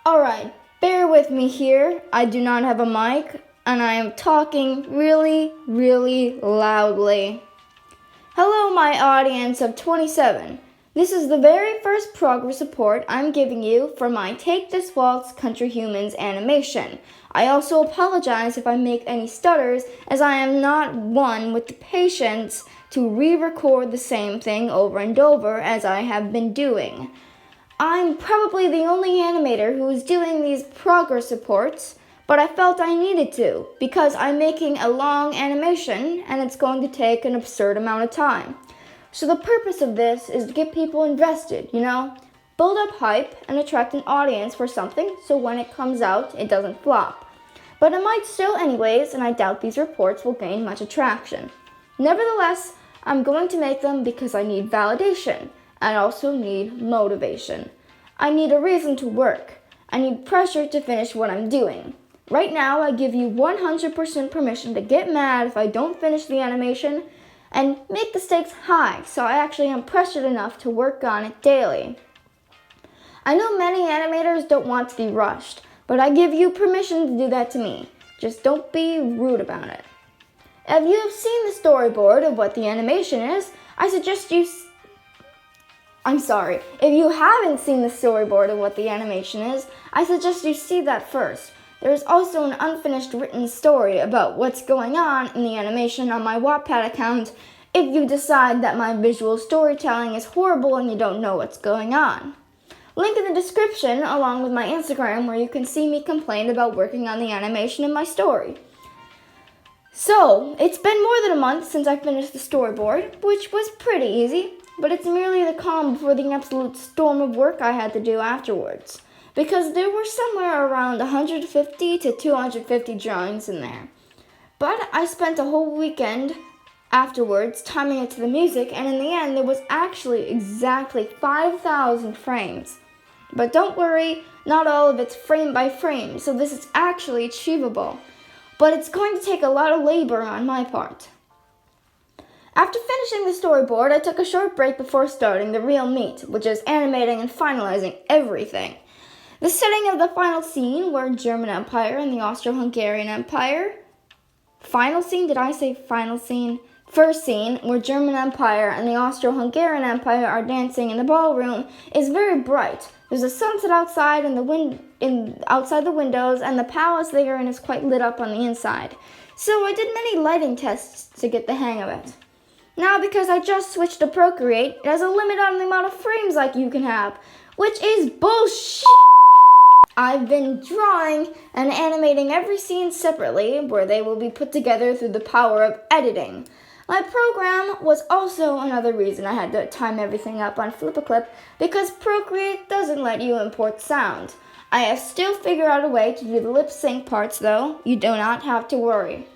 Alright, bear with me here. I do not have a mic, and I am talking really, really loudly. Hello, my audience of 27. This is the very first progress report I'm giving you for my Take This Waltz Country Humans animation. I also apologize if I make any stutters, as I am not one with the patience to re-record the same thing over and over as I have been doing. I'm probably the only animator who is doing these progress reports, but I felt I needed to because I'm making a long animation and it's going to take an absurd amount of time. So the purpose of this is to get people invested, build up hype and attract an audience for something so when it comes out, it doesn't flop. But it might still anyways, and I doubt these reports will gain much attraction. Nevertheless, I'm going to make them because I need validation. I also need motivation. I need a reason to work. I need pressure to finish what I'm doing. Right now, I give you 100% permission to get mad if I don't finish the animation and make the stakes high so I actually am pressured enough to work on it daily. I know many animators don't want to be rushed, but I give you permission to do that to me. Just don't be rude about it. If you have seen the storyboard of what the animation is, If you haven't seen the storyboard of what the animation is, I suggest you see that first. There is also an unfinished written story about what's going on in the animation on my Wattpad account if you decide that my visual storytelling is horrible and you don't know what's going on. Link in the description along with my Instagram where you can see me complain about working on the animation in my story. So, it's been more than a month since I finished the storyboard, which was pretty easy. But it's merely the calm before the absolute storm of work I had to do afterwards, because there were somewhere around 150 to 250 drawings in there. But I spent a whole weekend afterwards timing it to the music, and in the end there was actually exactly 5,000 frames. But don't worry, not all of it's frame by frame, so this is actually achievable. But it's going to take a lot of labor on my part. After finishing the storyboard, I took a short break before starting the real meat, which is animating and finalizing everything. The setting of the final scene where German Empire and the Austro-Hungarian Empire... First scene where German Empire and the Austro-Hungarian Empire are dancing in the ballroom is very bright. There's a sunset outside outside the windows, and the palace they are in is quite lit up on the inside. So I did many lighting tests to get the hang of it. Now, because I just switched to Procreate, it has a limit on the amount of frames like you can have, which is bullshit. I've been drawing and animating every scene separately, where they will be put together through the power of editing. My program was also another reason I had to time everything up on Flip-A-Clip, because Procreate doesn't let you import sound. I have still figured out a way to do the lip sync parts, though. You do not have to worry.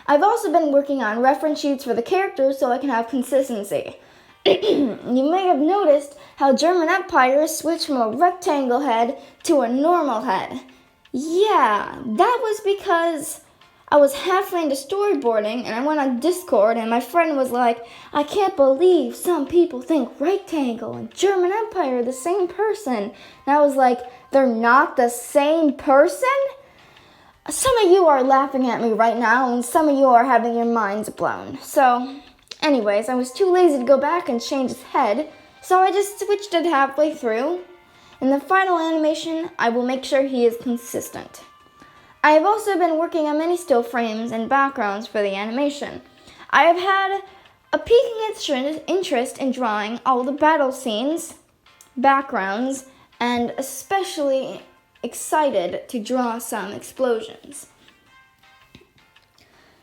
I've also been working on reference sheets for the characters so I can have consistency. You may have noticed how German Empire switched from a rectangle head to a normal head. Yeah, that was because I was halfway into storyboarding and I went on Discord and my friend was like, I can't believe some people think rectangle and German Empire are the same person. And I was like, they're not the same person? Some of you are laughing at me right now, and some of you are having your minds blown. So, anyways, I was too lazy to go back and change his head, so I just switched it halfway through. In the final animation, I will make sure he is consistent. I have also been working on many still frames and backgrounds for the animation. I have had a peaking interest in drawing all the battle scenes, backgrounds, and especially excited to draw some explosions.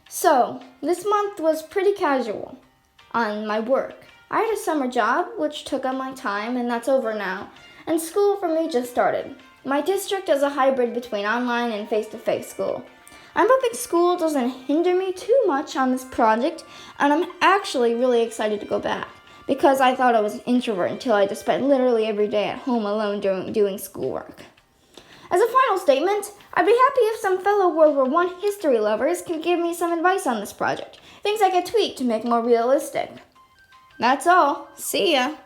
So, this month was pretty casual on my work. I had a summer job, which took up my time, and that's over now, and school for me just started. My district is a hybrid between online and face-to-face school. I'm hoping school doesn't hinder me too much on this project, and I'm actually really excited to go back, because I thought I was an introvert until I just spent literally every day at home alone doing schoolwork. As a final statement, I'd be happy if some fellow World War I history lovers can give me some advice on this project, things I could tweak to make more realistic. That's all. See ya.